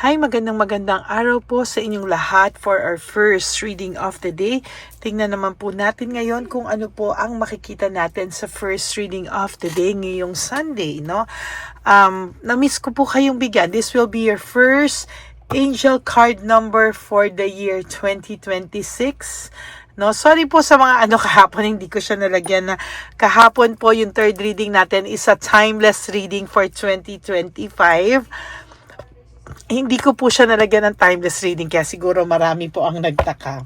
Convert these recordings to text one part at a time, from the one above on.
Hi, magandang araw po sa inyong lahat for our first reading of the day. Tingnan naman po natin ngayon kung ano po ang makikita natin sa first reading of the day ngayong Sunday, no? Na-miss ko po kayong bigyan. This will be your first angel card number for the year 2026. No, sorry po sa mga kahapon, hindi ko siya nalagyan na kahapon po yung third reading natin is a timeless reading for 2025. Hindi ko po siya nalagyan ng timeless reading kaya siguro marami po ang nagtaka.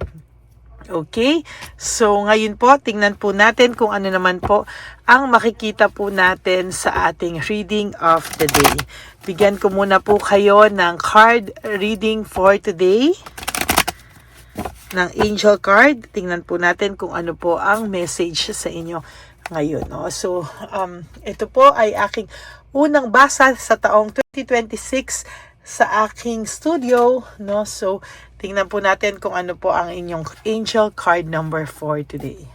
Okay? So, ngayon po, tingnan po natin kung ano naman po ang makikita po natin sa ating reading of the day. Bigyan ko muna po kayo ng card reading for today. Ng angel card. Tingnan po natin kung ano po ang message sa inyo ngayon. No? So, ito po ay aking unang basa sa taong 2026 sa aking studio, no? So, tingnan po natin kung ano po ang inyong angel card number for today.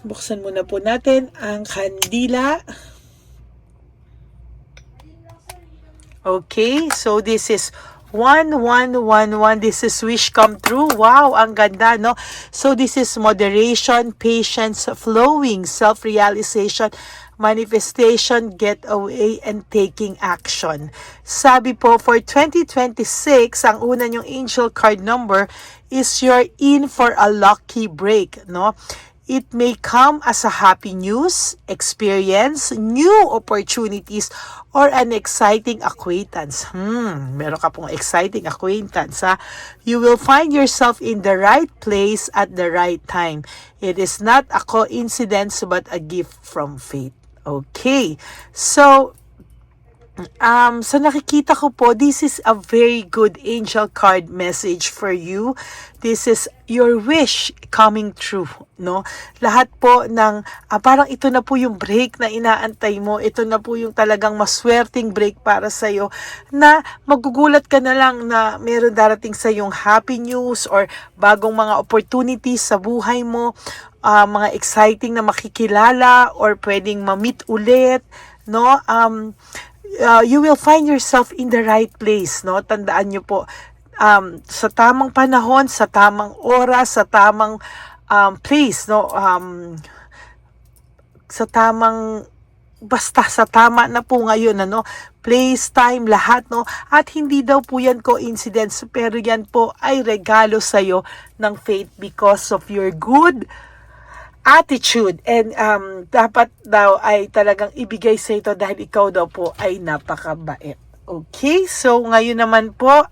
Buksan muna po natin ang kandila. Okay, so this is 1111. This is wish come true. Wow, ang ganda, no? So this is moderation, patience, flowing, self-realization, manifestation, getaway, and taking action. Sabi po, for 2026, ang una nyong angel card number is you're in for a lucky break, no? It may come as a happy news, experience, new opportunities, or an exciting acquaintance. Meron ka pong exciting acquaintance, ha? You will find yourself in the right place at the right time. It is not a coincidence but a gift from fate. Okay. So, sa nakikita ko po, this is a very good angel card message for you. This is your wish coming true, no? Lahat po ng, parang ito na po yung break na inaantay mo. Ito na po yung talagang maswerteng break para sa'yo na magugulat ka na lang na meron darating sa yung happy news or bagong mga opportunities sa buhay mo, mga exciting na makikilala or pwedeng ma-meet ulit, no? You will find yourself in the right place, no? Tandaan nyo po, sa tamang panahon, sa tamang oras, sa tamang place, no? Sa tamang, basta sa tama na po ngayon, ano? Place, time, lahat, no? At hindi daw po yan coincidence, pero yan po ay regalo sa'yo ng fate because of your good attitude, and dapat daw ay talagang ibigay sa ito dahil ikaw daw po ay napakabait. Okay, so ngayon naman po,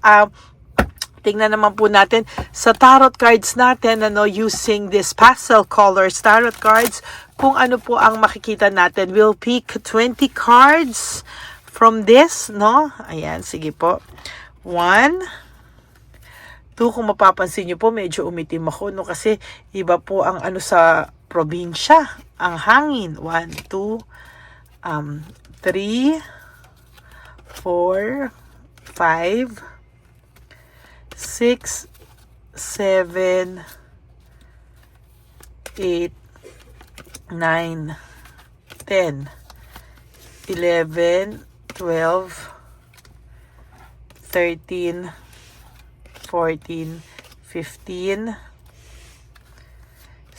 tingnan naman po natin sa tarot cards natin, using this pastel colors tarot cards, kung ano po ang makikita natin. We'll pick 20 cards from this, no? Ayan, sige po. 1, 2, kung mapapansin nyo po, medyo umitim ako, no? Kasi iba po ang sa probinsya, ang hangin. 1, 2, 3, 4, 5, 6, 7, 8, 9, 10, 11, 12, 13, 14, 15,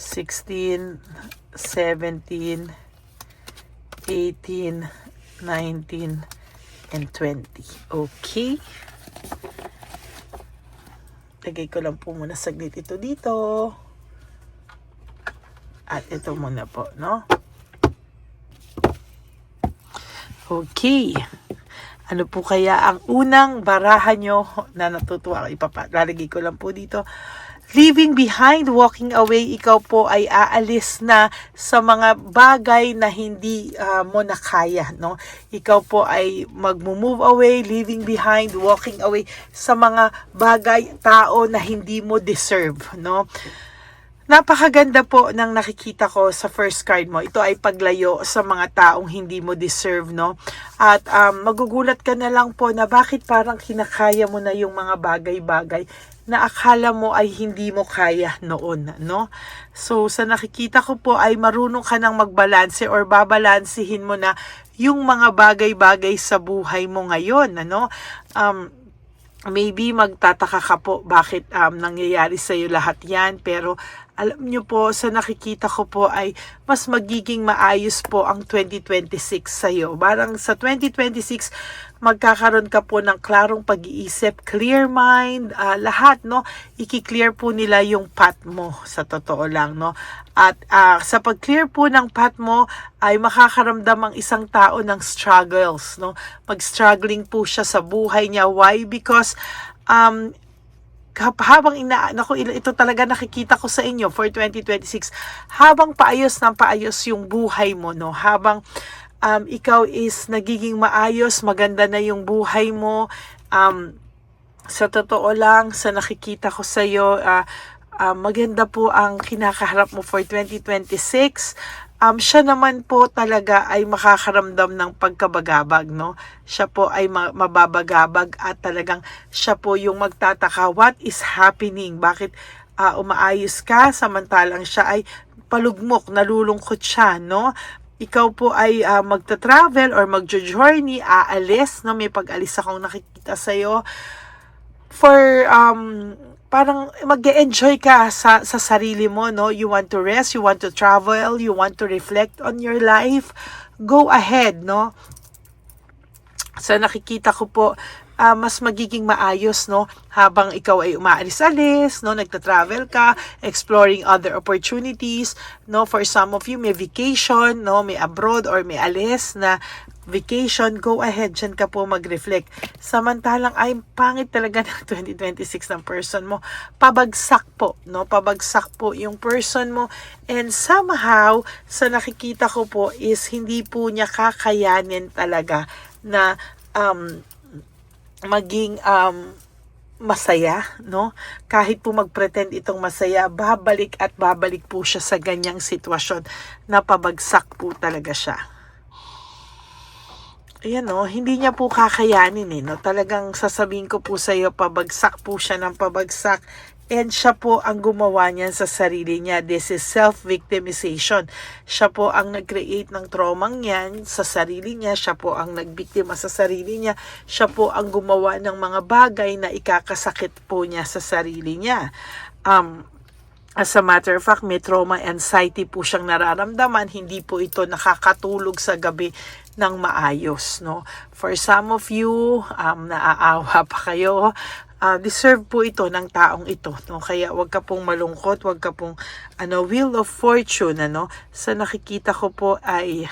16, 17, 18, 19, and 20. Okay. Lagay ko lang po muna saglit ito dito. At ito muna po, no? Okay. Ano po kaya ang unang barahan nyo na natutuwa? Lalagay ko lang po dito. Leaving behind, walking away, ikaw po ay aalis na sa mga bagay na hindi mo na kaya, no? Ikaw po ay mag-move away, leaving behind, walking away sa mga bagay, tao na hindi mo deserve, no? Napakaganda po ng nakikita ko sa first card mo. Ito ay paglayo sa mga taong hindi mo deserve, no? At magugulat ka na lang po na bakit parang kinakaya mo na yung mga bagay-bagay na akala mo ay hindi mo kaya noon, no? So, sa nakikita ko po ay marunong ka nang magbalanse or babalansihin mo na yung mga bagay-bagay sa buhay mo ngayon, ano? Maybe magtataka ka po bakit nangyayari sa iyo lahat yan, pero alam nyo po, sa nakikita ko po ay mas magiging maayos po ang 2026 sa iyo. Parang sa 2026, magkakaroon ka po ng klarong pag-iisip, clear mind, lahat, no? I-clear po nila yung path mo, sa totoo lang, no? At sa pag-clear po ng path mo, ay makakaramdam ang isang tao ng struggles, no? Mag-struggling po siya sa buhay niya. Why? Because, habang ito talaga nakikita ko sa inyo for 2026, habang paayos ng paayos yung buhay mo, no? Habang ikaw is nagiging maayos, maganda na yung buhay mo, sa totoo lang, sa nakikita ko sa iyo, maganda po ang kinakaharap mo for 2026. Siya naman po talaga ay makakaramdam ng pagkabagabag, no? Siya po ay mababagabag at talagang siya po yung magtataka, what is happening? Bakit umaayos ka samantalang siya ay palugmok, nalulungkot siya, no? Ikaw po ay magta-travel or magjo-journey, aalis, no? May pag-alis akong nakikita sa'yo for parang mag-enjoy ka sa sarili mo, no? You want to rest, you want to travel, you want to reflect on your life. Go ahead, no? Sa nakikita ko po, mas magiging maayos, no? Habang ikaw ay umaalis-alis, no? Nagta-travel ka, exploring other opportunities, no? For some of you, may vacation, no? May abroad or may alis na vacation, go ahead, dyan ka po mag-reflect. Samantalang ay pangit talaga ng 2026 ng person mo. Pabagsak po, no? Pabagsak po yung person mo. And somehow, sa nakikita ko po is hindi po niya kakayanin talaga na maging masaya, no? Kahit po mag-pretend itong masaya, babalik at babalik po siya sa ganyang sitwasyon na pabagsak po talaga siya. Ayan, no, hindi niya po kakayanin, no? Talagang sasabihin ko po sa iyo, pabagsak po siya ng pabagsak. And siya po ang gumawa niyan sa sarili niya. This is self-victimization. Siya po ang nag-create ng traumang yan sa sarili niya. Siya po ang nagbiktima sa sarili niya. Siya po ang gumawa ng mga bagay na ikakasakit po niya sa sarili niya. As a matter of fact, may trauma anxiety po siyang nararamdaman. Hindi po ito nakakatulog sa gabi ng maayos, no? For some of you, naaawa pa kayo, deserve po ito ng taong ito, no? Kaya wag ka pong malungkot, wag ka pong wheel of fortune, ano? Sa nakikita ko po ay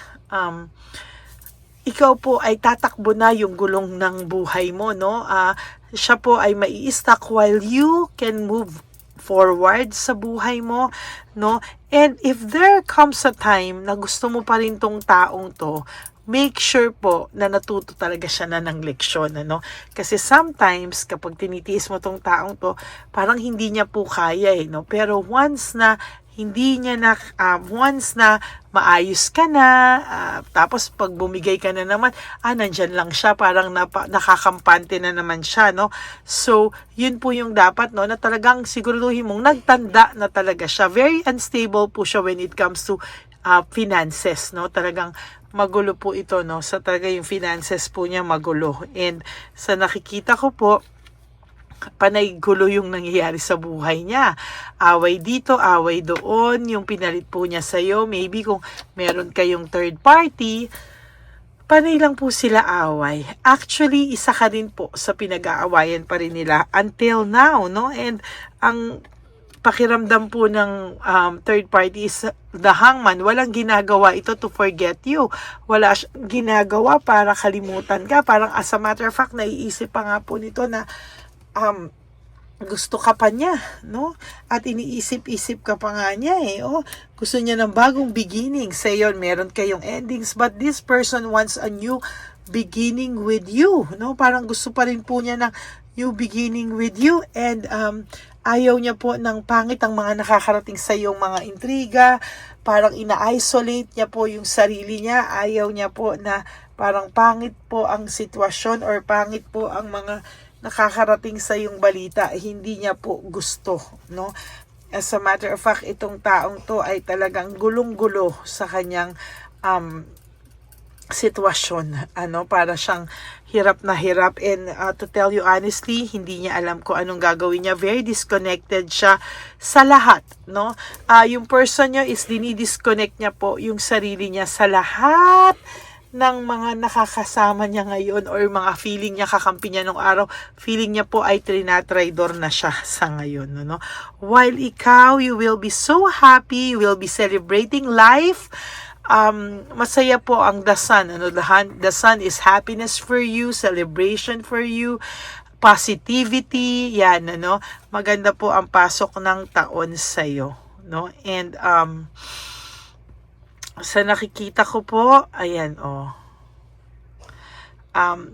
ikaw po ay tatakbo na yung gulong ng buhay mo, no? Siya po ay mai-stuck while you can move forward sa buhay mo, no? And if there comes a time na gusto mo pa rin tong taong to, make sure po na natuto talaga siya na ng leksyon, ano? Kasi sometimes, kapag tinitiis mo tong taong to, parang hindi niya po kaya, no? Pero once na once na maayos ka na, tapos pag bumigay ka na naman, nandyan lang siya, parang nakakampante na naman siya, no? So, yun po yung dapat, no, na talagang siguraduhin mong nagtanda na talaga siya. Very unstable po siya when it comes to finances, no? Talagang magulo po ito, no? Sa talaga yung finances po niya magulo. And sa nakikita ko po, panay gulo yung nangyayari sa buhay niya. Away dito, away doon, yung pinalit po niya sa'yo. Maybe kung meron kayong third party, panay lang po sila away. Actually, isa ka din po sa pinag-aawayan pa rin nila until now, no? And ang pakiramdam po ng third party is the hangman. Walang ginagawa ito to forget you. Wala ginagawa para kalimutan ka. Parang as a matter of fact, naiisip pa nga po nito na gusto ka pa niya, no? At iniisip-isip ka pa nga niya, gusto niya ng bagong beginning. Sa yon, meron kayong endings, but this person wants a new beginning with you, no? Parang gusto pa rin po niya ng new beginning with you, and Ayaw niya po ng pangit ang mga nakakarating sa iyong mga intriga. Parang ina-isolate niya po yung sarili niya. Ayaw niya po na parang pangit po ang sitwasyon or pangit po ang mga nakakarating sa iyong balita. Hindi niya po gusto, no? As a matter of fact, itong taong to ay talagang gulong-gulo sa kanyang sitwasyon, para siyang hirap na hirap, and to tell you honestly, hindi niya alam kung anong gagawin niya. Very disconnected siya sa lahat, no? Yung person niya is dinidisconnect niya po yung sarili niya sa lahat ng mga nakakasama niya ngayon or mga feeling niya, kakampi niya nung araw. Feeling niya po ay trinatraidor na siya sa ngayon, no? While ikaw, you will be so happy, you will be celebrating life. Masaya po ang the sun. The sun is happiness for you, celebration for you, positivity, yan, maganda po ang pasok ng taon sa'yo, no? And, sa nakikita ko po, ayan,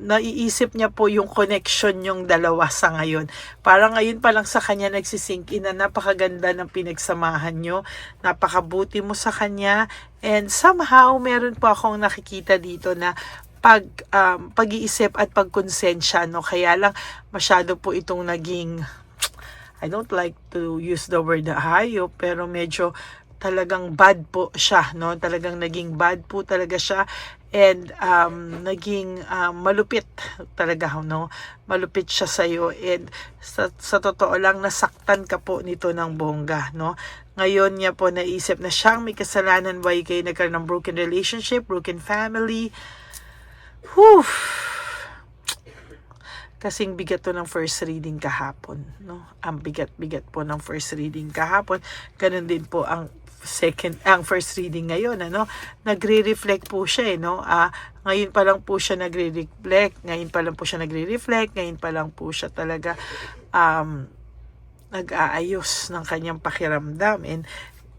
naiisip niya po yung connection yung dalawa sa ngayon. Parang ngayon pa lang sa kanya nagsisink in na napakaganda ng pinagsamahan nyo, napakabuti mo sa kanya, and somehow meron po akong nakikita dito na pag-iisip at pagkonsensya, no? Kaya lang masyado po itong naging, I don't like to use the word hayop, pero medyo talagang bad po siya, no? Talagang naging bad po talaga siya, and naging malupit talaga, no? Malupit siya sa iyo, and sa totoo lang nasaktan ka po nito ng bongga, no? Ngayon niya po naisip na siyang may kasalanan why kayo nagkaroon ng broken relationship, broken family. Whew! Kasing bigat to ng first reading kahapon, no? Ang bigat-bigat po ng first reading kahapon. Ganun din po ang first reading ngayon, nagre-reflect po siya, no? Ngayon pa lang po siya nagre-reflect, ngayon pa lang po siya talaga nag-aayos ng kanyang pakiramdam, and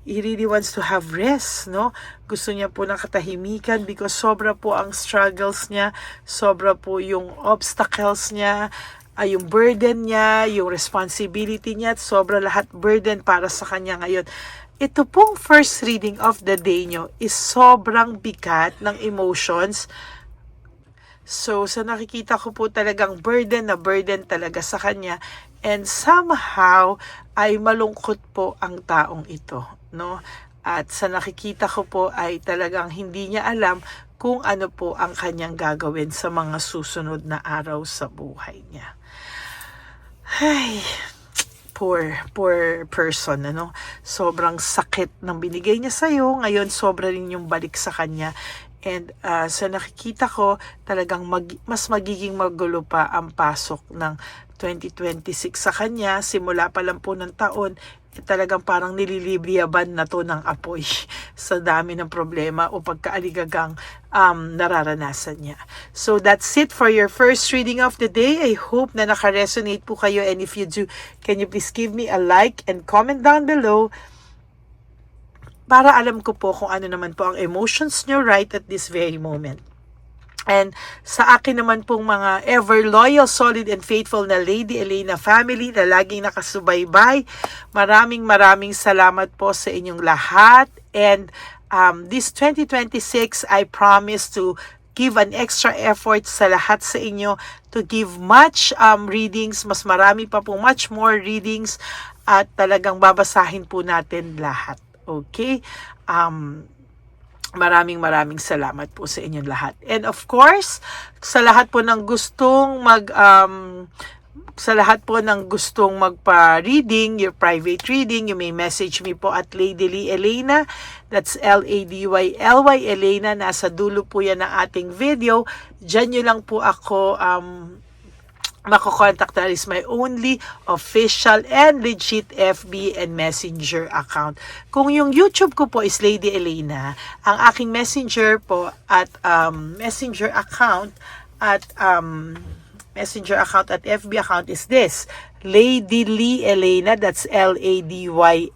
he really wants to have rest, no? Gusto niya po ng katahimikan because sobra po ang struggles niya, sobra po yung obstacles niya, yung burden niya, yung responsibility niya, at sobra lahat burden para sa kanya ngayon. Ito pong first reading of the day nyo is sobrang bigat ng emotions. So, sa nakikita ko po talagang burden talaga sa kanya. And somehow, ay malungkot po ang taong ito, no? At sa nakikita ko po ay talagang hindi niya alam kung ano po ang kanyang gagawin sa mga susunod na araw sa buhay niya. Ay, poor person, sobrang sakit ng binigay niya sa'yo, ngayon sobra rin yung balik sa kanya, and sa nakikita ko talagang mas magiging magulo pa ang pasok ng 2026 sa kanya. Simula pa lang po ng taon, talagang parang nililibriyaban na to ng apoy sa dami ng problema o pagkaaligagang nararanasan niya. So that's it for your first reading of the day. I hope na naka-resonate po kayo, and if you do, can you please give me a like and comment down below para alam ko po kung ano naman po ang emotions nyo right at this very moment. And sa akin naman pong mga ever loyal, solid, and faithful na Lady Elena family na laging nakasubaybay, maraming salamat po sa inyong lahat. And this 2026, I promise to give an extra effort sa lahat sa inyo to give much readings, mas marami pa po, much more readings, at talagang babasahin po natin lahat. Okay? Maraming salamat po sa inyong lahat. And of course, sa lahat po ng gustong magpa-reading, your private reading, you may message me po at Lady Lee Elena. That's LADYLY Elena. Nasa dulo po yan ng ating video. Diyan nyo lang po ako makokontak. That is my only official and legit FB and Messenger account. Kung yung YouTube ko po is Lady Elena, ang aking Messenger po at Messenger account at FB account is this, Lady Lee Elena. That's LADYLY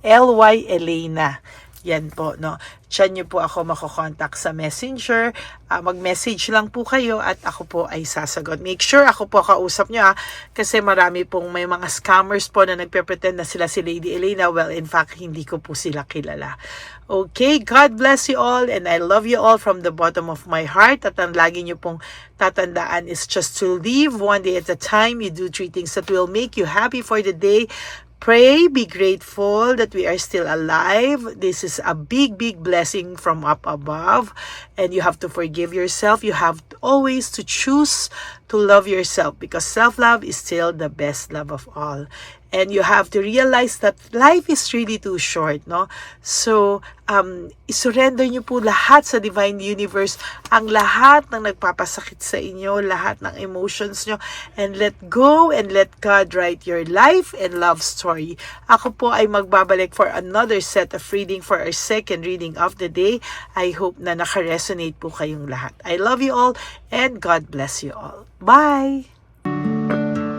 Elena. Yan po, no. Diyan nyo po ako makokontak sa Messenger. Mag-message lang po kayo at ako po ay sasagot. Make sure ako po kausap nyo kasi marami pong may mga scammers po na nagpe-pretend na sila si Lady Elena. Well, in fact, hindi ko po sila kilala. Okay, God bless you all and I love you all from the bottom of my heart. At ang lagi nyo pong tatandaan is just to live one day at a time. You do 3 things that will make you happy for the day. Pray, be grateful that we are still alive. This is a big, big blessing from up above. And you have to forgive yourself. You have always to choose to love yourself because self-love is still the best love of all. And you have to realize that life is really too short, no? So, isurrender nyo po lahat sa Divine Universe, ang lahat ng nagpapasakit sa inyo, lahat ng emotions nyo, and let go and let God write your life and love story. Ako po ay magbabalik for another set of reading for our second reading of the day. I hope na naka-resonate po kayong lahat. I love you all and God bless you all. Bye!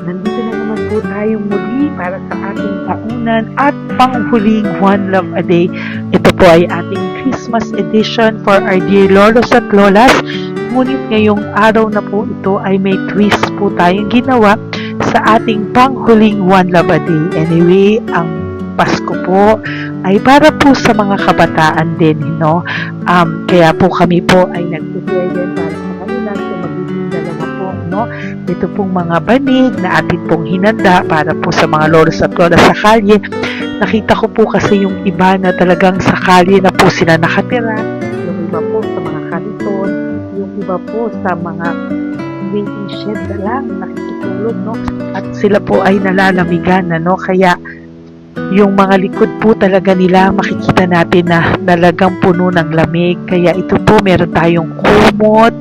Nandito na naman po tayong muli para sa ating taunan at panghuling One Love a Day. Ito po ay ating Christmas edition for our dear lolos at lolas. Ngunit ngayong araw na po ito ay may twist po tayong ginawa sa ating panghuling One Love a Day. Anyway, ang Pasko po ay para po sa mga kabataan din, no? Kaya po kami po ay nag-prepare din para sa kanila. So magiging dalawa po, no? Ito pong mga banig na atin pong hinanda para po sa mga lolos at lolas sa kalye. Nakita ko po kasi yung iba na talagang sa kalye na po sila nakatira. Yung iba po sa mga kariton. Yung iba po sa mga waiting shed na lang nakikitulog, no? At sila po ay nalalamigan, no? Kaya yung mga likod po talaga nila makikita natin na talagang puno ng lamig. Kaya ito po meron tayong kumot,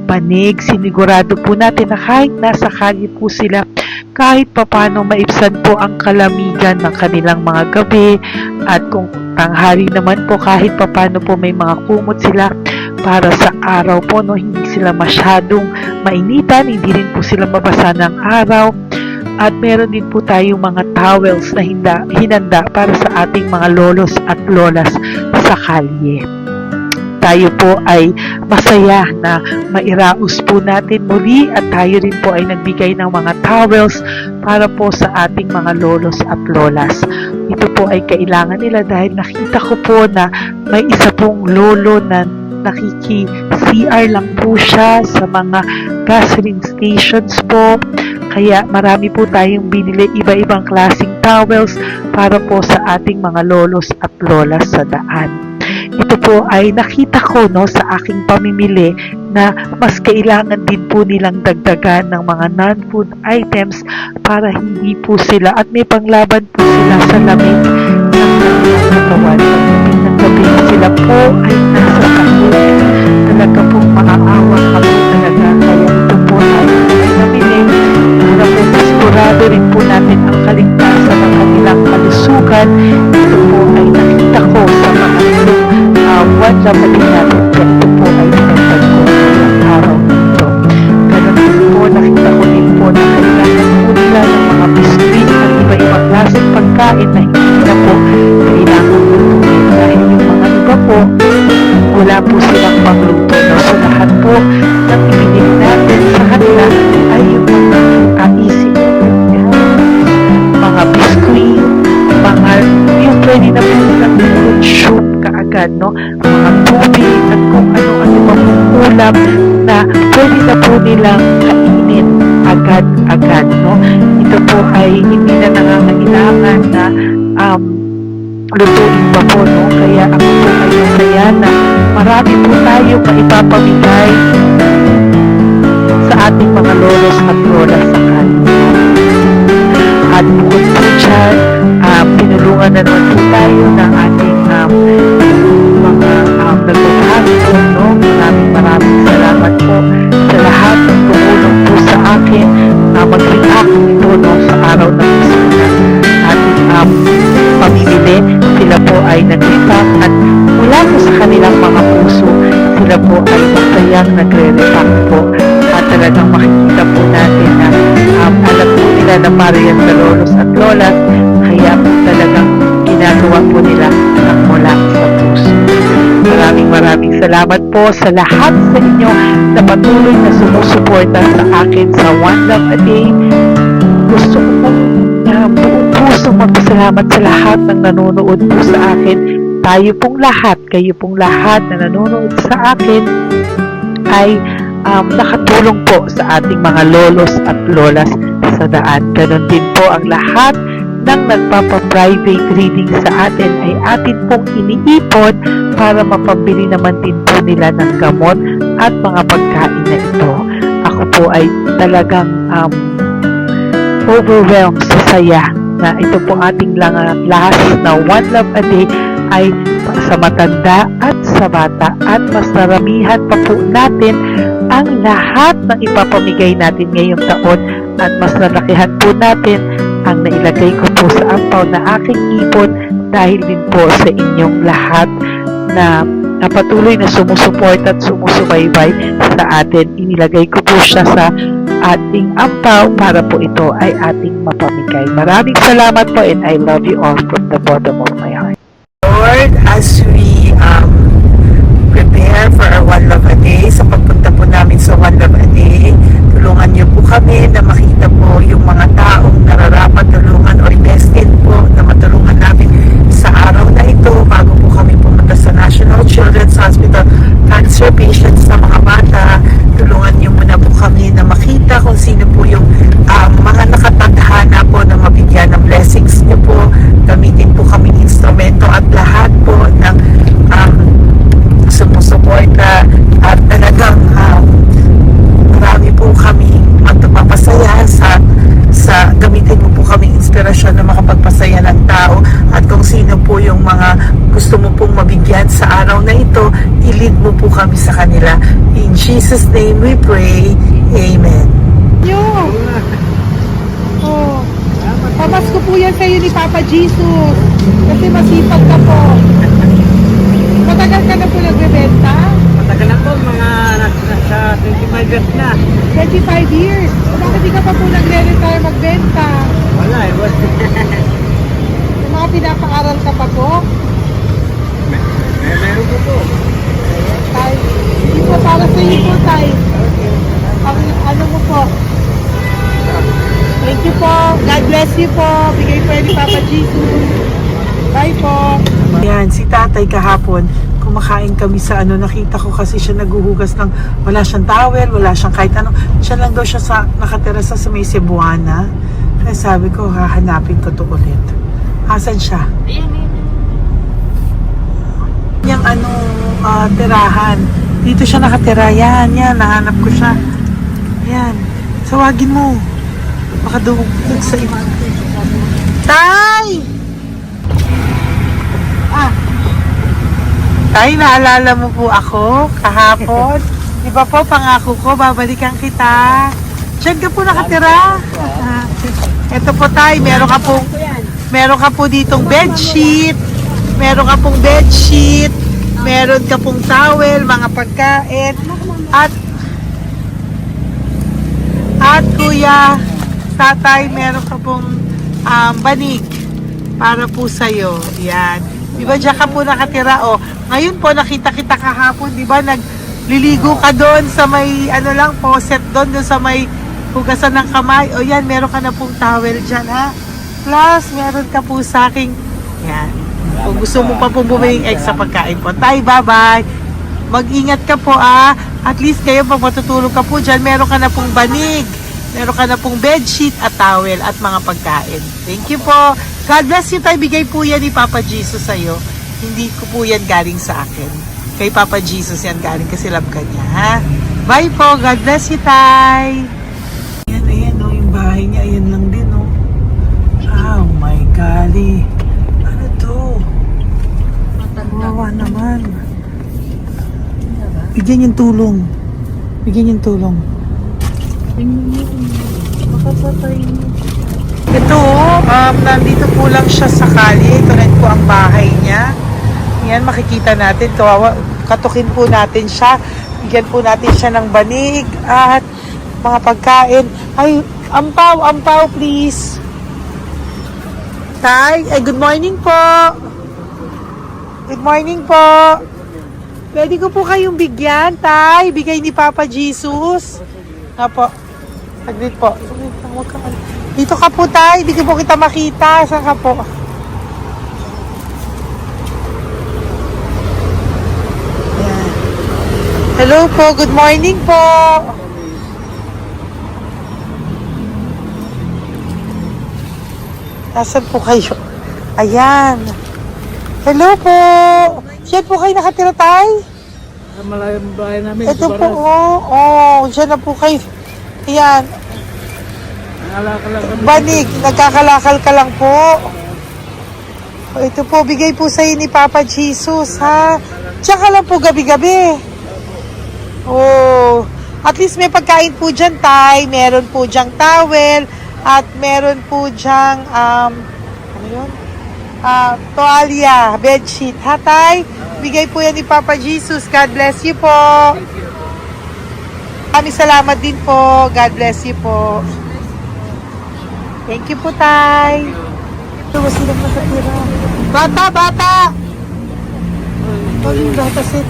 panig, sinigurado po natin na kahit nasa kalye po sila, kahit papano maibsan po ang kalamigan ng kanilang mga gabi at kung tanghali naman po kahit papano po may mga kumot sila para sa araw po, no, hindi sila masyadong mainitan, hindi rin po sila mabasa ng araw. At meron din po tayong mga towels na hinanda para sa ating mga lolos at lolas sa kalye. Tayo po ay masaya na mairaos po natin muli at tayo rin po ay nagbigay ng mga towels para po sa ating mga lolos at lolas. Ito po ay kailangan nila dahil nakita ko po na may isa pong lolo na nakiki-CR lang po siya sa mga gasoline stations po. Kaya marami po tayong binili iba-ibang klaseng towels para po sa ating mga lolos at lolas sa daan. Ito po ay nakita ko, no, sa aking pamimili na mas kailangan din po nilang dagdagan ng mga non-food items para hindi po sila at may panglaban po sila sa lamig ng kanilang katawan. Ng gabi sila po ay nasa kahit talaga pong maaawa ka po talaga. Kaya ito po ay nabili para po sigurado rin po natin ang kaligtasan ng kanilang kalusugan. Ito po ay nakita ko sa mga One Love a Day natin. Ito po ay pinagtag ko ng araw nito. Ganun din po, nakita ko din po na kailangan po nila ng mga biskuit at iba-ibang klaseng pagkain na hindi na po kailangan lutuin. Dahil yung mga iba po, wala po silang pangluto. No? So lahat po ng ibinili natin sa kanila ay yung mga easy mga biskuit, mga yung pwede na po nilang fruit soup kaagad, no? Mga tubig at kung ano-ano pang ulam na pwede na po nilang kainin agad-agad, no? Ito po ay hindi na nangangailangan na lutuin pa po, no? Kaya ako po ay masaya na marami po tayo maipapamigay sa ating mga lolos at lolas sa kanila. At bukod po dyan, tinulungan na naman po tayo ng ating mga nagbabago po, no? Maraming salamat po sa lahat ng tumulong po sa akin na mag-react ito, no, sa araw ng Christmas ating pamimili. Sila po ay nag-react at mula po sa kanilang mga puso, sila po ay masayang nagre-react po at talagang makikita po natin na alam po nila na para yan sa lolos at lolas, kaya po talagang ginagawa po nila ang mula sa puso. Maraming salamat po sa lahat sa inyo na patuloy na sumusuporta sa akin sa One Love a Day. Gusto ko po na buong puso magpasalamat sa lahat ng nanonood po sa akin. Tayo pong lahat, kayo pong lahat na nanonood sa akin ay nakatulong po sa ating mga lolos at lolas sa daan. Ganon din po ang lahat ng nagpapa-private reading sa atin ay atin pong iniipon para mapambili naman din po nila ng gamot at mga pagkain na ito. Ako po ay talagang overwhelmed sa saya na ito po ating last na One Love a Day ay sa matanda at sa bata at mas naramihan pa po natin ang lahat ng ipapamigay natin ngayong taon at mas nalakihan po natin ang nailagay ko po sa ampaw na aking ipon dahil din po sa inyong lahat na patuloy na sumusuport at sumusubaybay sa atin. Inilagay ko po siya sa ating ampaw para po ito ay ating mapamigay. Maraming salamat po and I love you all from the bottom of my heart. Lord, as we prepare for our One Love a Day, sa pagpunta po namin sa One Love a Day, tulungan niyo po kami na makita po yung mga taong nararapat tulungan or destined po na matulungan namin sa araw na ito bago po kami pumunta sa National Children's Hospital cancer patients na mga bata. Tulungan niyo muna po kami na makita kung sino po yung mga nakatadhana po na mabigyan ng blessings niyo po. Gamitin po kami instrumento at lahat po ng sumusuporta at talagang marami po kami magpapasaya sa gamitin mo po kaming inspirasyon na makapagpasaya ng tao at kung sino po yung mga gusto mo pong mabigyan sa araw na ito, i-lead mo po kami sa kanila. In Jesus' name we pray. Amen. Oh, pamasko po yan sa'yo ni Papa Jesus. Kasi masipag ka po. Matagal ka na po nagbebenta? Matagal na po, mga nasa 25 years na. 25 years. Bakit di ka pa po nagre-retire magbenta? Wala eh, boss. Yung mga pinapaaral ka pa po? Meron ko po. Tay, hindi po para sa iyo po, Tay. Ang ano mo po? Thank you po. God bless you po. Bigay po yan ni Papa Jesus. Bye po. Yan, si tatay kahapon, kumakain kami sa nakita ko kasi siya naguhugas ng, wala siyang towel, wala siyang kahit ano. Siya lang daw siya nakatira sa may Cebuana. Kaya sabi ko, hahanapin ko to ulit. Asan siya? Yung tirahan. Dito siya nakatira. Yan, nahanap ko siya. Yan. Tawagin mo. Baka doon sa iba. Tay! Tay, naalala mo po ako kahapon? Di ba po, pangako ko, babalikan kita. Diyan ka po nakatira. Ito po tay, meron ka po ditong bedsheet. Meron ka pong bedsheet. Meron ka pong towel, mga pagkain. At kuya, tatay, meron ka pong banig para po sa'yo. Yan. Di ba dyan ka po nakatira? O, ngayon po nakita kita kahapon, di ba nagliligo ka doon sa may faucet doon sa may hugasan ng kamay. O yan, meron ka na pong towel dyan ha. Plus, meron ka po sa aking, yan. Kung gusto mo pa pong bumili ng extra pagkain po. Tay, bye-bye. Mag-ingat ka po At least kayo pag matutulog ka po dyan, meron ka na pong banig. Meron ka na pong bedsheet at towel at mga pagkain. Thank you po. God bless you, tay. Bigay po yan ni Papa Jesus sa'yo. Hindi ko po yan galing sa akin. Kay Papa Jesus yan galing kasi love ka niya, ha? Bye po. God bless you, tay. Ayan, yung bahay niya. Ayan lang din, Oh my golly. Ano to? Wawa naman. Bigyan yung tulong. Ito, nandito po lang siya sa kalye. Ito rin po ang bahay niya. Yan, makikita natin. Katukin po natin siya. Bigyan po natin siya ng banig at mga pagkain. Ay, ampaw, please. Tay, good morning po. Good morning po. Pwede ko po kayong bigyan, Tay. Bigay ni Papa Jesus. Apo. Saglit po. Saglit lang, huwag ka. Dito ka po, Tay. Hindi ko po kita makita. Saan ka po? Ayan. Hello po. Good morning po. Nasaan po kayo? Ayan. Hello po. Diyan po kayo nakatira, Tay? Sa malayang bahay namin. Ito po, oh. Diyan na po kayo. Ayan. Nangalakal lang kami. Banig, nagkakalakal ka lang po. O, ito po, bigay po sa'yo ni Papa Jesus, ha? Diyan ka lang po gabi-gabi. Oh, at least may pagkain po dyan, Tay. Meron po diyang towel. At meron po diyang, ano yun? Toalya, bedsheet. Ha, Tay? Bigay po yan ni Papa Jesus. God bless you po. Kami salamat din po. God bless you po. Thank you po, Tay. Ito, silang nakatira. Bata, bata! Oh, bata, sit.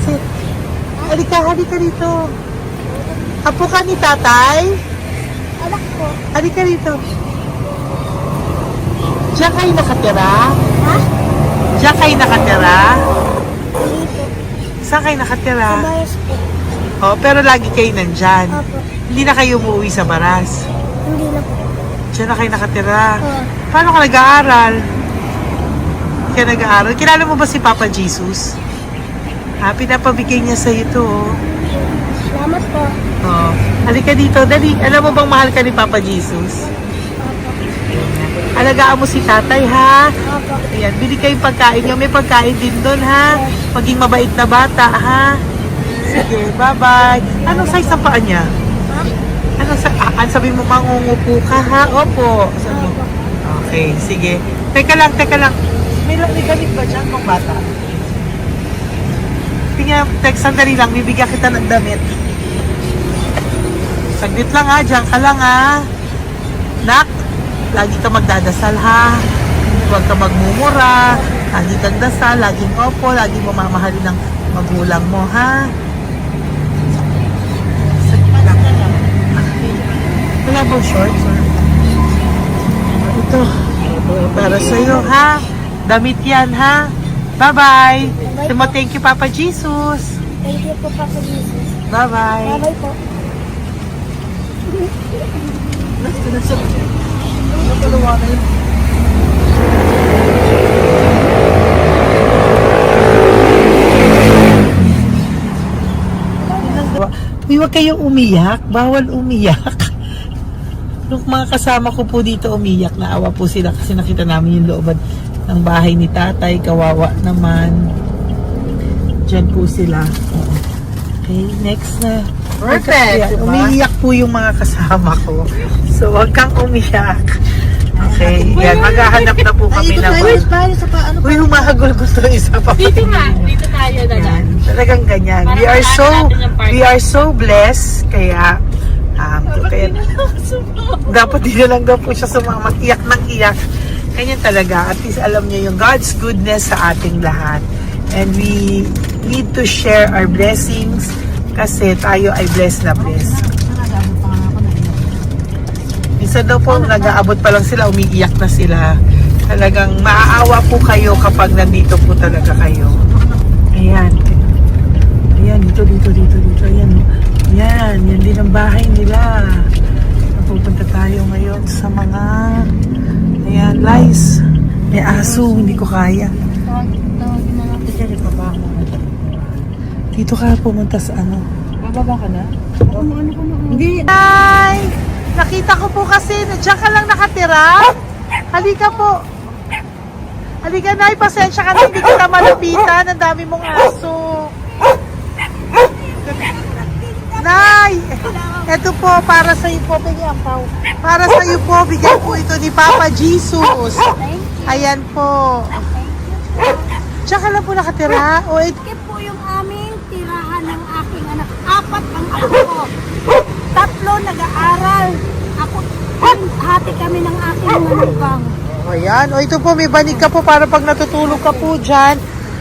Halika dito. Apo ka ni Tatay? Anak ko. Halika rito. Diyan kayo nakatira? Ha? Diyan kayo nakatira? Dito. Saan kayo nakatira? Bayas po. Oh, pero lagi kayo nandyan. Opo. Hindi na kayo umuwi sa Baras. Hindi na po. Diyan na kayo nakatira. Oo. Paano ka nag-aaral? Hindi ka nag-aaral? Kilala mo ba si Papa Jesus? Ha, pinapabigay niya sa'yo ito, oh. Salamat po. Oh. Halika dito, dali. Alam mo bang mahal ka ni Papa Jesus? Alagaan mo si Tatay, ha? Opo. Ayan, bili kayong pagkain nyo. May pagkain din doon, ha? Maging mabait na bata, ha? Sige, bye-bye. Anong size ang paa niya? Ha? Anong sabi mo, mangungupo ka, ha? Opo. Sabi mo. Okay, sige. Teka lang. May ganit ba dyan kung bata? Tingnan, sandali lang. Bibigyan kita ng damit. Saglit lang, ha? Diyan ka lang, ha? Nak, lagi ka magdadasal, ha? Huwag ka magmumura. Lagi kang dasal, laging opo, laging mamamahalin ng magulang mo, ha? Saglit lang. Wala bang shorts? Ito. Para sa'yo, ha? Damit yan, ha? Bye-bye. Thank you, Papa Jesus. Thank you po, Papa Jesus. Bye-bye. Bye-bye po. Uy, huwag kayong umiyak. Bawal umiyak. Yung mga kasama ko po dito umiyak, naawa po sila kasi nakita namin yung looban ng bahay ni Tatay. Kawawa naman. Diyan po sila. Okay, next na. Perfect, diba? Umiiyak po yung mga kasama ko. So, huwag kang umiyak. Okay, yan. Maghahanap na po kami ng... Uy, humahagol gusto isa pa. Dito tayo na Yan. Talagang ganyan. We are so blessed. Kaya, dapat din na lang daw po siya sumama. Iyak ng iyak. Ganyan talaga. At least alam niyo yung God's goodness sa ating lahat. And we need to share our blessings kasi tayo ay blessed na blessed. Minsan daw po, nag-aabot pa lang sila, umiiyak na sila. Talagang maaawa po kayo kapag nandito po talaga kayo. Ayan. Ayan, dito. Ayan. Yan din ang bahay nila. Pupunta tayo ngayon sa mga ayan, lice. May aso, hindi ko kaya. Tawagin na natin dyan, ibaba mo. Dito ka pumunta sa ano? Bababa ka na? Hindi. Hi! Nakita ko po kasi, diyan ka lang nakatira. Halika po. Halika, Nay, pasensya ka na, hindi kita malapitan. Ang dami mong aso. Nay, eto po, para sa iyo po, bigyan po. Para sa iyo po, bigyan po ito ni Papa Jesus. Ayan po. Diyan ka lang po nakatira. O, Ito po yung aming tirahan ng aking anak. 4 ang anak ko. 3 nag-aaral. Ako, hati kami ng aking manugang. ayan. O, ito po, may banig ka po para pag natutulog ka po dyan,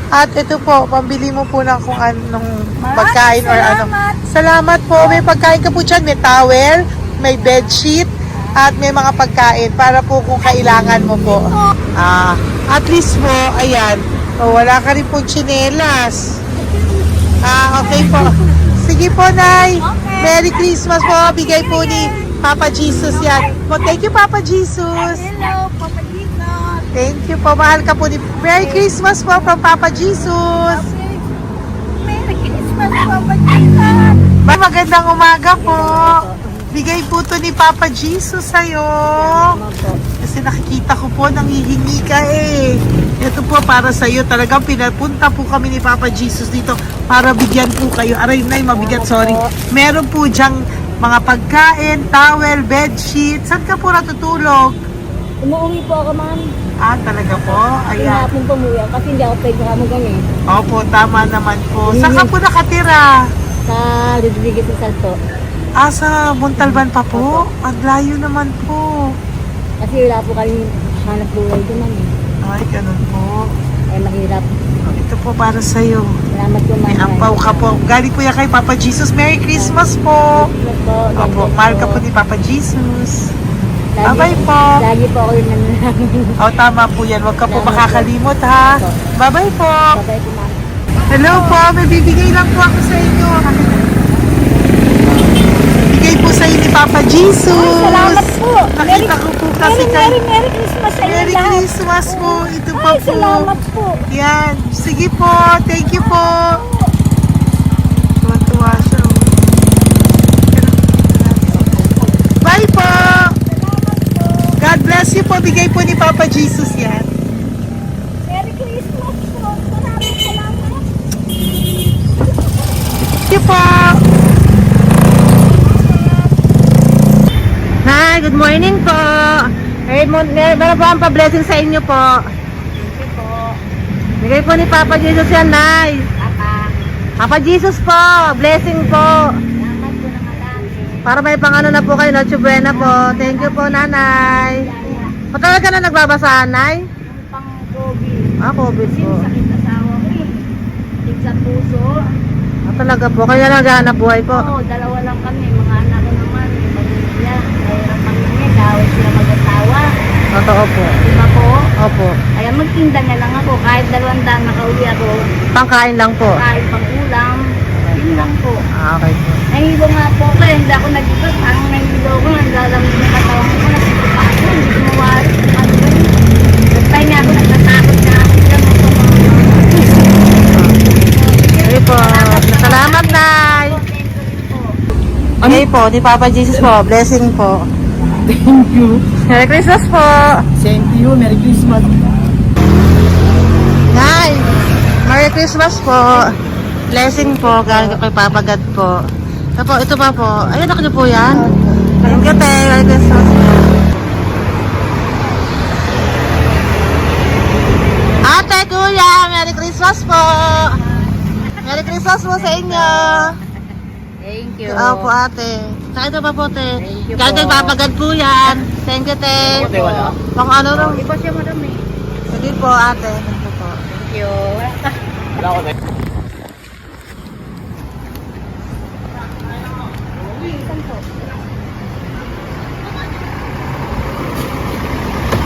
At ito po, pambili mo po ng kung anong pagkain or ano. Salamat po. May pagkain ka po dyan. May towel, may bedsheet, at may mga pagkain para po kung kailangan mo po. At least po, ayan. O, wala ka rin po tsinelas. Okay po. Sige po, Nay. Merry Christmas po. Bigay po ni Papa Jesus yan. Thank you, Papa Jesus. Hello, Papa Jesus. Thank you po. Mahal ka po ni... Merry Christmas po from Papa Jesus. Merry Christmas, Papa Jesus. Magandang umaga po. Bigay po to ni Papa Jesus sa'yo. Kasi nakikita ko po, nanghihingi ka eh. Ito po para sa'yo. Talagang pinapunta po kami ni Papa Jesus dito para bigyan po kayo. Aray, Nay, mabigat, sorry. Meron po diyang mga pagkain, towel, bedsheet. Saan ka po natutulog? Umuwi po ako, ma'am. Talaga po? Ayan. Hinapon po umuwi ako kasi hindi ako pwede hamugan eh. Opo, tama naman po. Saan ka po nakatira? Sa Rodriguez sa Salto. Sa Montalban pa po? Ang layo naman po. Kasi wala po kami hanap buhay doon, ma'am eh. Ay, ganun po. Ay, mahirap. Ito po para sa'yo. Salamat po, ma'am. May ampaw ka po. Galing po yan kay Papa Jesus. Merry Christmas po. Christmas po. Opo, mahal ka po ni Papa Jesus. Lagi- Bye-bye po. Lagi po ako yung nananangin. Tama po yan. Huwag ka po makakalimot, ha? Bye-bye po. Bye-bye po, ma'am. Hello po. May bibigay lang po ako sa inyo. Bigay po sa inyo ni Papa Jesus. Salamat po. Nakita ko po kasi kay... Merry Christmas sa inyo Merry lahat. Christmas po. Ito pa Ay, po. salamat po. Yan. Sige po. Thank you po. Tuwa-tuwa siya. Bye po. God bless you po. Bigay po ni Papa Jesus yan. Merry Christmas po. Maraming salamat. Thank you po. Hi, good morning po. Meron po ang pa-blessing sa inyo po. Thank you po. Bigay po ni Papa Jesus yan, Nay. Papa. Papa Jesus po. Blessing po. Salamat po ng malaki. Para may pangano na po kayo, Noche Buena po. Thank you po, Nanay. Matagal ka na nagbabasahan, Nay? Pang COVID. COVID po. Sakit asawa ko eh. Sakit sa puso. Talaga po. Kaya naghahanap buhay po. Oo, dalawa lang kami. Mga anak ko naman. May pamilya. Mahirap kami niya. Dawit sila mag-asawa. Totoo po. Lima po. Opo. Kaya magtinda na lang ako. Kahit 200 nakauwi ako. Pangkain lang po. Kahit pang ulam. Yun lang po. Okay po. Nahilo nga po ako. Hindi ako nag-ikot. Parang nahilo ko. Naglalamig na katawan ko. Nagsipa ako. Hindi ko mawari. Ano ba yun? Nagtay nga ako. Nagtatakot na ako. Lang ako Okay po. Salamat, Nay. Okay po. Ni Papa Jesus po. Blessing po. Thank you. Merry Christmas po. Same to you. Merry Christmas. Nay. Merry Christmas po. Blessing po. Galing kay Papa God po. Ito pa po. Ayun, ako niyo po yan. Thank you, te. Merry Christmas po. Ate, kuya, Merry Christmas po. Merry Christmas po sa inyo. Thank you. Opo, ate. Saka ito pa po, te. Thank you Galing kay po. Papa God po yan. Thank you, te. Ate, wala. Pang ano rin. Iba siya marami. Sige po, ate. Thank you po. Thank you. Wala ko.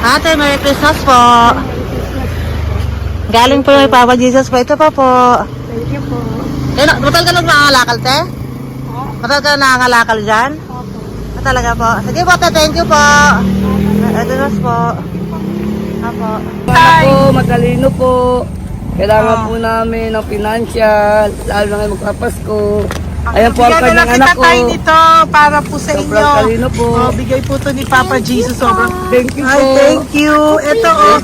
Ate, Merry Christmas po. Galing po kay Papa Jesus po. Ito pa po. Thank you po. Matagal ka nangangalakal, te? Matagal ka nangangalakal dyan? Talaga po. Sige po, te. Thank you po. Merry Christmas po. Apo. Ako, matalino po. Kailangan po namin ng financial, lalo na ngayon magpapasko. Ayan po ang Bigyan na lang kanyang kita anak ko. tayo nito para po sa Sobrang inyo. talino po. Bigay po to ni Papa Jesus. Sobrang. Thank you Ay, po. thank you. Ito, oh.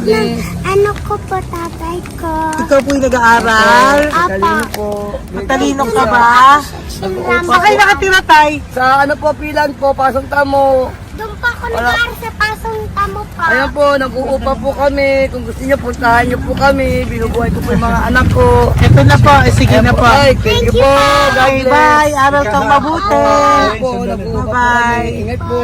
Ano ko po, tatay ko? Ikaw po yung nag-aaral. Matalino po. Matalino ka ba? Okay, nakatira tayo. Sa ano po, pilan po, pasong tamo. Doon pa ako nag-aaral sa pasong tamo pa. Ayan po, nag-uupa po kami. Kung gusto niyo, puntahan niyo po kami. Binubuhay ko po yung mga anak ko. Ito na po. Sige na po. Ay, thank you po. God Bye, bless. bye. Araw kang mabuti. Ayan po, nag-uupa po Bye-bye. kami. Ingat po.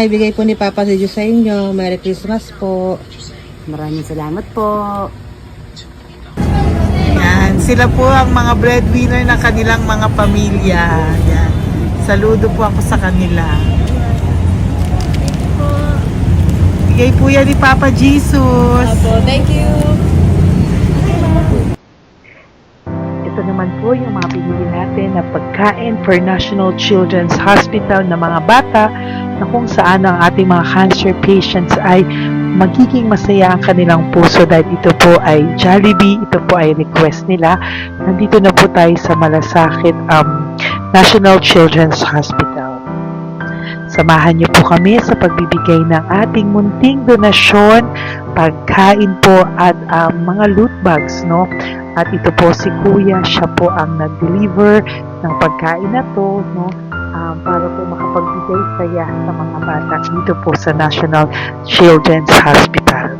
ibigay po ni Papa Diyos sa inyo. Merry Christmas po. Maraming salamat po. Yan, sila po ang mga breadwinner ng kanilang mga pamilya. Yan. Saludo po ako sa kanila. Bigay po yan ni Papa Jesus. Thank you. Ito naman po yung mga pinili natin na pagkain for National Children's Hospital na mga bata na kung saan ang ating mga cancer patients ay magiging masaya ang kanilang puso dahil ito po ay Jollibee, ito po ay request nila. Nandito na po tayo sa Malasakit National Children's Hospital. Samahan niyo po kami sa pagbibigay ng ating munting donasyon, pagkain po at mga loot bags, no? At ito po si Kuya, siya po ang nag-deliver ng pagkain na to, no? Para po makapagbigay saya sa mga bata dito po sa National Children's Hospital.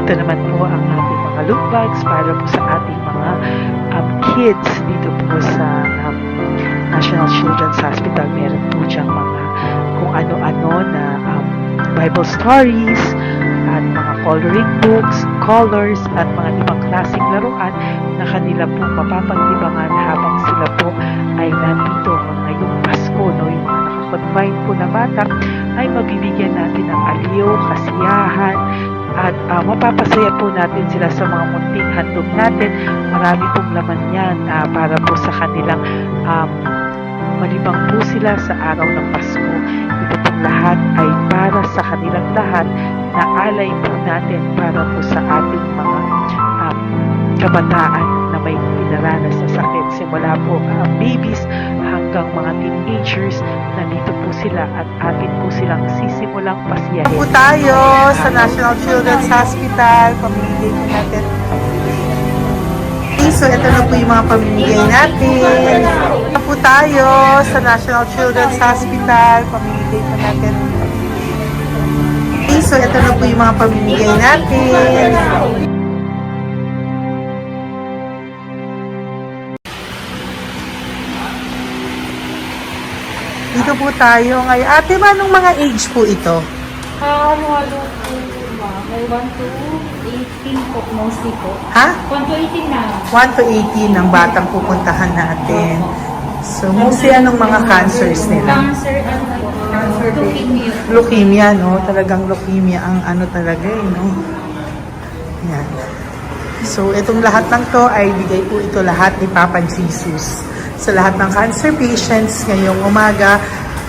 Ito naman po ang ating mga loot bags para po sa ating mga kids dito po sa National Children's Hospital. Meron po diyang mga kung ano-ano na Bible stories at mga coloring books, colors at mga ibang klaseng laruan na kanila po mapapaglibangan habang sila po ay nandito ngayong Pasko, no? Yung mga nakakonfine po na bata ay mabibigyan natin ng aliw, kasiyahan, at mapapasaya po natin sila sa mga munting handog natin. Marami pong laman yan para po sa kanilang malibang po sila sa araw ng Pasko. Ito pong lahat ay para sa kanilang lahat na alay po natin para po sa ating mga kabataan na may pinaranas sa sakit. Simula po babies hanggang mga teenagers, nandito po sila at atin po silang sisimulang pasiyahin. Po tayo sa National Children's Hospital. Pamimigay po natin. So, ito na po yung mga pamimigay natin. Ito po tayo sa National Children's Hospital. Pamimigay po natin. So, ito na po yung mga pamimigay natin. Dito po tayo ngayon. Ate, anong mga age po ito? Halo-halo po ba? May 1 to 18 po, mostly po. Ha? 1 to 18 na. 1 to 18 ang batang pupuntahan natin. So, mostly anong mga cancers nila? Cancer, ano po? Leukemia. Leukemia, no? Talagang leukemia ang ano talaga eh, no? Yan. So, itong lahat ng to ay bigay po ito lahat ni Papa Jesus sa lahat ng cancer patients ngayong umaga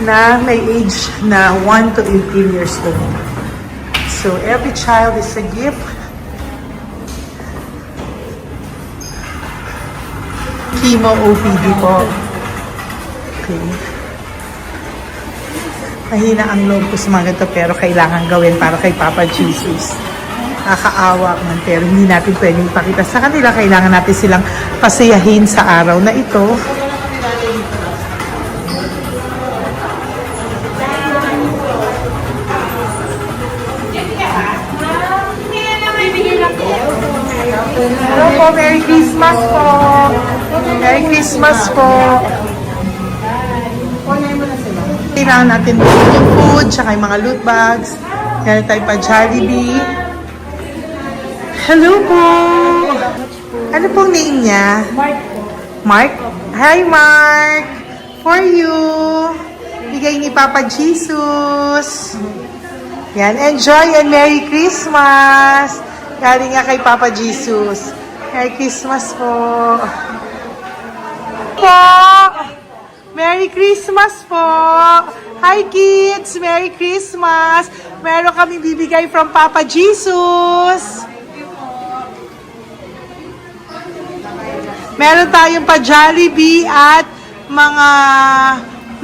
na may age na 1 to 18 years old. So, every child is a gift. Chemo OPD po. Okay. Mahina ang loob ko sa mga ganito pero kailangan gawin para kay Papa Jesus. Nakakaawa man pero hindi natin pwedeng ipakita sa kanila. Kailangan natin silang pasayahin sa araw na ito. Hello po, Merry Christmas po. Merry Christmas po. Kailangan natin yung food, tsaka yung mga loot bags. Kaya tayo pa Jollibee. Hello po. Ano pong name niya? Mark po. Mark? Hi, Mark. For you. Bigay ni Papa Jesus. Yan, enjoy and Merry Christmas. Galing nga kay Papa Jesus. Merry Christmas po. Merry Christmas po. Hi kids, Merry Christmas. Meron kami bibigay from Papa Jesus. Meron tayong pa Jollibee at mga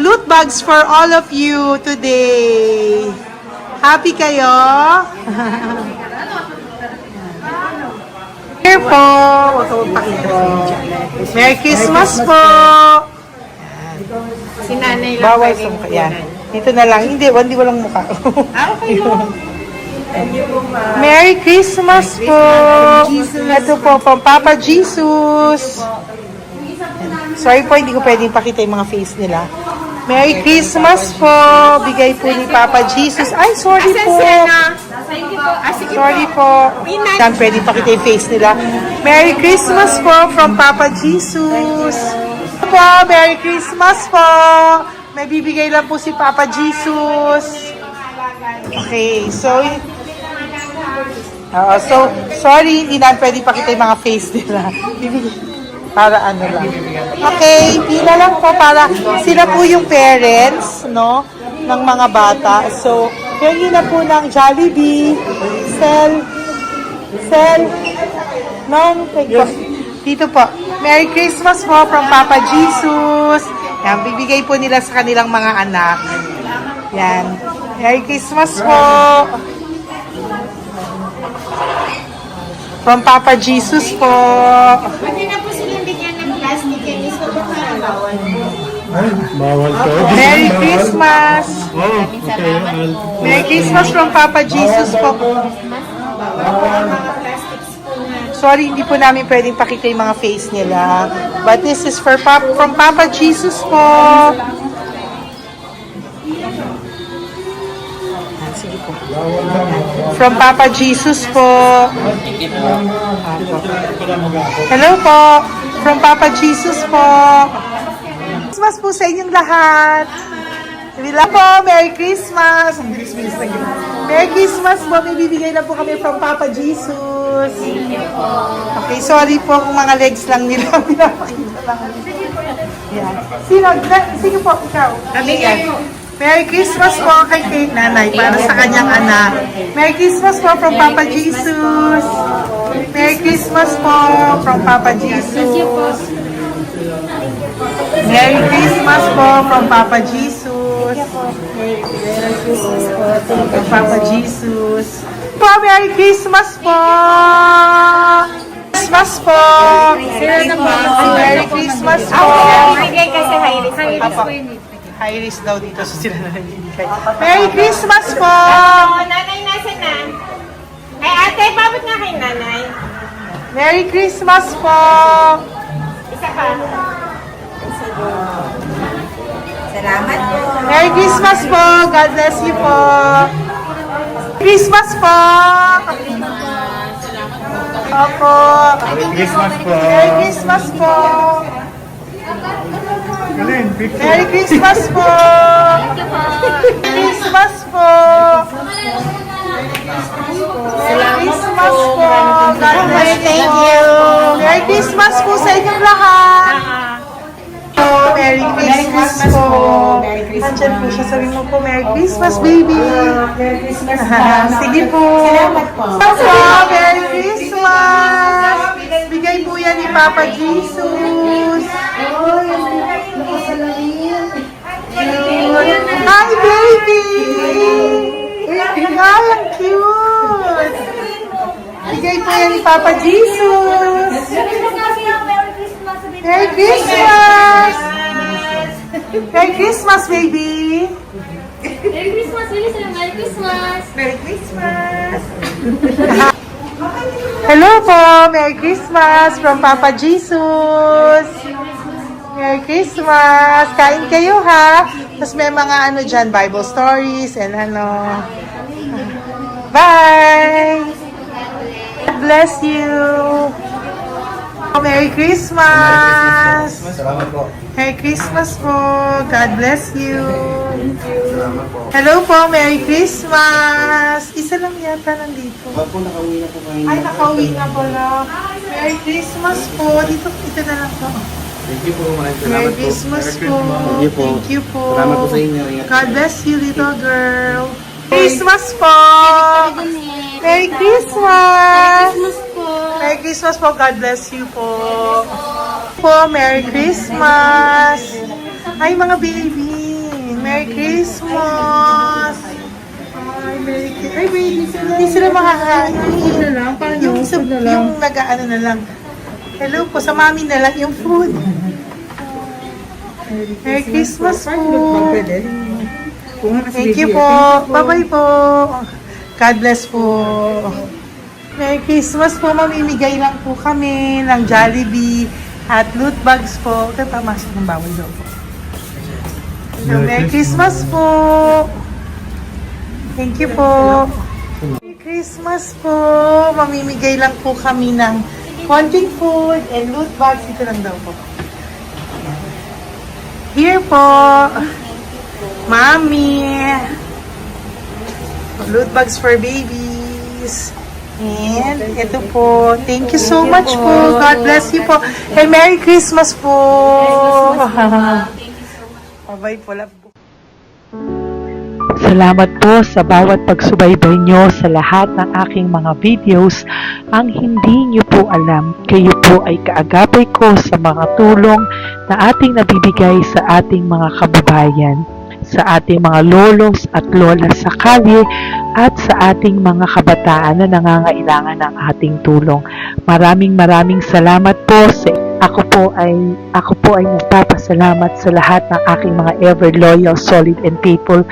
loot bags for all of you today. Happy kayo? Here po. Huwag ka magpakita sa inyo. Merry Christmas po. Si nanay lang Bawal sa mukha. Yan. Dito na lang. Hindi walang mukha. Okay lang. Merry Christmas po. Ito po, from Papa Jesus. Sorry po, hindi ko pwedeng pakita yung mga face nila. Merry Christmas po. Bigay po ni Papa Jesus. Ay, sorry po. Sorry po. Saan pwedeng pakita yung face nila. Merry Christmas po from Papa Jesus. Po, Merry Christmas po. May bibigay lang po si Papa Jesus. Okay, so sorry, hindi na pwede pakita yung mga face nila. Para ano lang. Okay, pila lang po para sila po yung parents, no, ng mga bata. So, hingi na po ng Jollibee, Sel, dito po. Merry Christmas po from Papa Jesus. Yan, bibigay po nila sa kanilang mga anak. Yan. Merry Christmas po. From Papa Jesus po. Pwede na po silang bigyan ng plastic and iso po parang bawal. Bawal to. Merry Christmas. Oh, okay. Merry Christmas from Papa Jesus po. Sorry, hindi po namin pwedeng pakita yung mga face nila. But this is from Papa Jesus po. Sige po. From Papa Jesus po. Hello po. From Papa Jesus po. Christmas po sa inyong lahat. Wala po, Merry Christmas. Merry Christmas po. May bibigay na po kami from Papa Jesus. Okay, sorry po kung mga legs lang nila. Pinapakita lang. Yan. Sige po, ikaw. Merry Christmas po kay nanay para sa kanyang anak. Merry Christmas po from Papa Jesus. Merry Christmas po from Papa Jesus. Merry Christmas po from Papa Jesus. Merry Christmas po from Papa Jesus. Po, Merry Christmas po. Christmas po. Merry Christmas po. Bigay kasi high-risk. Apo. High risk daw dito so sila na nagbibigay. Merry Christmas po! Nanay, nasa na? Ay, ate, pabot nga kay nanay. Merry Christmas po! Isa pa. Salamat po. Merry Christmas po! God bless you po! Christmas po! Opo! Christmas po. Merry Christmas po! Merry Christmas po! Christmas po! Merry Christmas po! God bless you! Merry Christmas po sa inyong lahat! Merry Christmas po! Nandyan po siya. Sabi mo po, Merry Christmas, baby! Merry Christmas po! Sige po! Salamat po! Merry Christmas! Bigay po yan ni Papa Jesus! Hi, baby! Hi, ang cute! Bigay po yan ni Papa Jesus! Merry Christmas! Merry Christmas, baby! Merry Christmas! Merry Christmas! Merry Christmas! Hello po! Merry Christmas from Papa Jesus! Merry Christmas! Kain kayo ha! Tapos may mga ano dyan, Bible stories and ano. Bye! God bless you! Merry Christmas! Salamat po. Merry Christmas po! God bless you! Hello po! Merry Christmas! Isa lang yata nandito. Ako nakauwi na po kayo. Ay, nakauwi na pala. Merry Christmas po! Dito na lang po. Thank you po. Maraming Merry salamat po. Christmas po. Thank you po. Thank you po. Salamat po sa inyo. Ingat. God bless you, little girl. Christmas po. Merry Christmas. Merry Christmas po. God bless you po. Merry Christmas. Ay, mga baby. Merry Christmas. Ay, baby. Hindi sila makakain. Yung nag-ano na lang. Hello po, sa mami na lang yung food. Merry Christmas po. Thank you po. Bye-bye po. God bless po. Merry Christmas po. Mamimigay lang po kami ng Jollibee at loot bags po. Tamasok ng bawal daw po. So, Merry Christmas po. Thank you po. Merry Christmas po. Mamimigay lang po kami ng konting food and loot bags. Ito lang daw po. Here po. Mami. Loot bags for babies. And ito po. Thank you so much po. God bless you po. And Merry Christmas po. Bye po. Love po. Salamat po sa bawat pagsubaybay nyo sa lahat ng aking mga videos. Ang hindi nyo po alam, kayo po ay kaagapay ko sa mga tulong na ating nabibigay sa ating mga kababayan, sa ating mga lolos at lola sa kalye, at sa ating mga kabataan na nangangailangan ng ating tulong. Maraming salamat po sa ako po ay nagpapasalamat sa lahat ng aking mga ever loyal, solid and faithful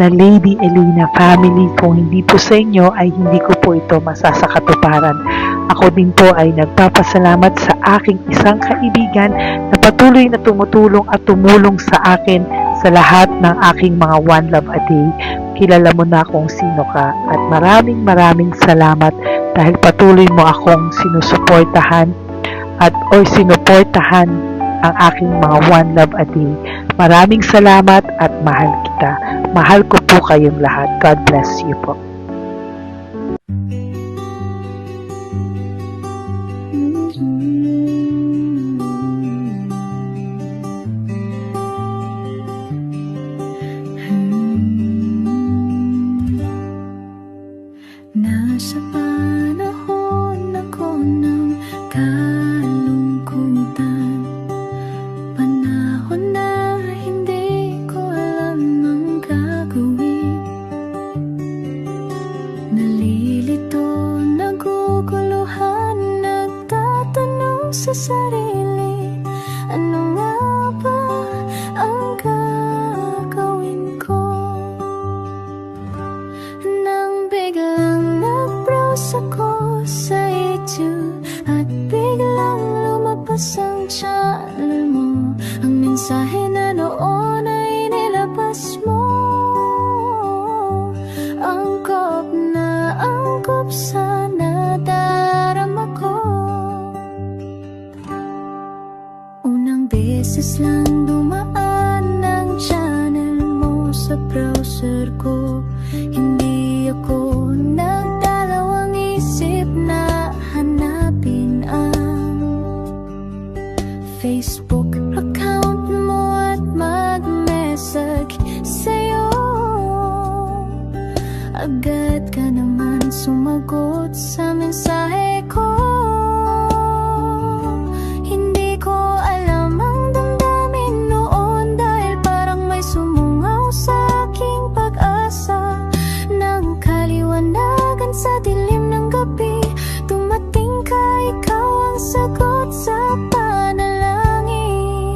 na Lady Elena family. Kung hindi po sa inyo ay hindi ko po ito masasakatuparan. Ako din po ay nagpapasalamat sa aking isang kaibigan na patuloy na tumutulong at tumulong sa akin sa lahat ng aking mga One Love a Day. Kilala mo na kung sino ka at maraming salamat dahil patuloy mo akong sinusuportahan or sinuportahan ang aking mga One Love a Day. Maraming salamat at mahal kita. Mahal ko po kayong lahat. God bless you po. Nasa panahon ako ng kalungkutan, panahon na hindi ko alam ang gagawin. Nalilito, naguguluhan, nagtatanong sa sarili, ano nga ba ang gagawin ko? Nang biglang nag-browse ako sa YouTube at biglang lumabas ang channel mo, ang mensahe na noon ay nilabas mo. Angkop sa nadarama ko. Unang beses lang dumaan ang channel mo sa browser ko. Hindi ako nagdalawang isip na hanapin ang Facebook account mo at mag-message sa'yo. Agad ka naman sumagot sa mensahe ko. Hindi ko alam ang damdamin noon dahil parang may sumungaw sa aking pag-asa. Nang kaliwanagan sa dilim ng gabi, dumating ka, ikaw ang sagot sa panalangin.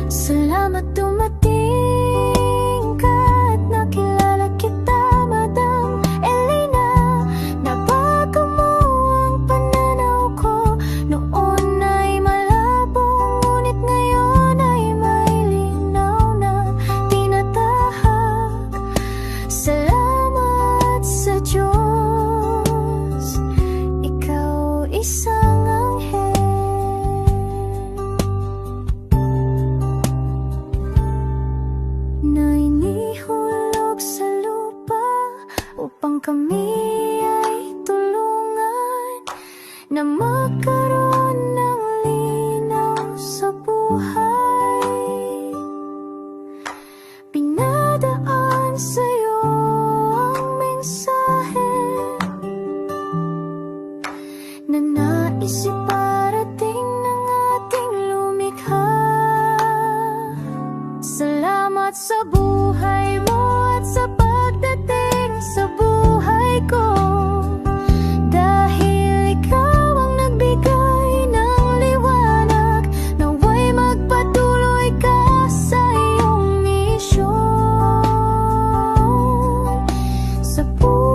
Salamat dumating ka at nakilala kita, Madam Elena. Nabago mo ang pananaw ko. Noon ay malabo, ngunit ngayon ay may linaw na tinatahak. Salamat sa Diyos, ikaw isang anghel na inihulog sa lupa upang kami ay tulungan na magkaroon ng linaw sa buhay. Pinadaan sa'yo ang mensahe na nais iparating ng ating lumikha. Salamat sa buhay mo at sa pagdating sa buhay ko, dahil ikaw ang nagbigay ng liwanag. Nawa'y magpatuloy ka sa iyong misyon sa buhay.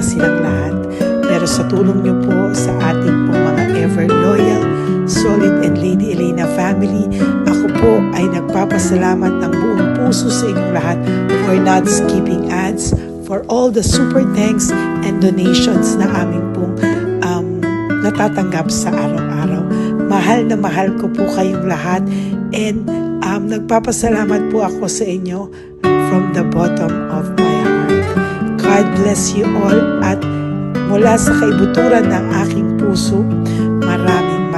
silang lahat. Pero sa tulong niyo po sa ating pong mga ever loyal, solid and Lady Elena family, ako po ay nagpapasalamat ng buong puso sa inyong lahat for not skipping ads, for all the super thanks and donations na aming pong natatanggap sa araw-araw. Mahal na mahal ko po kayong lahat, and nagpapasalamat po ako sa inyo from the bottom of my heart. God bless you all, at mula sa kaibuturan ng aking puso, maraming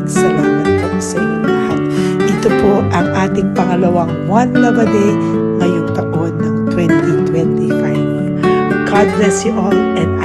salamat po sa inyong lahat. Ito po ang ating pangalawang One Love a Day ngayong taon ng 2025. God bless you all, and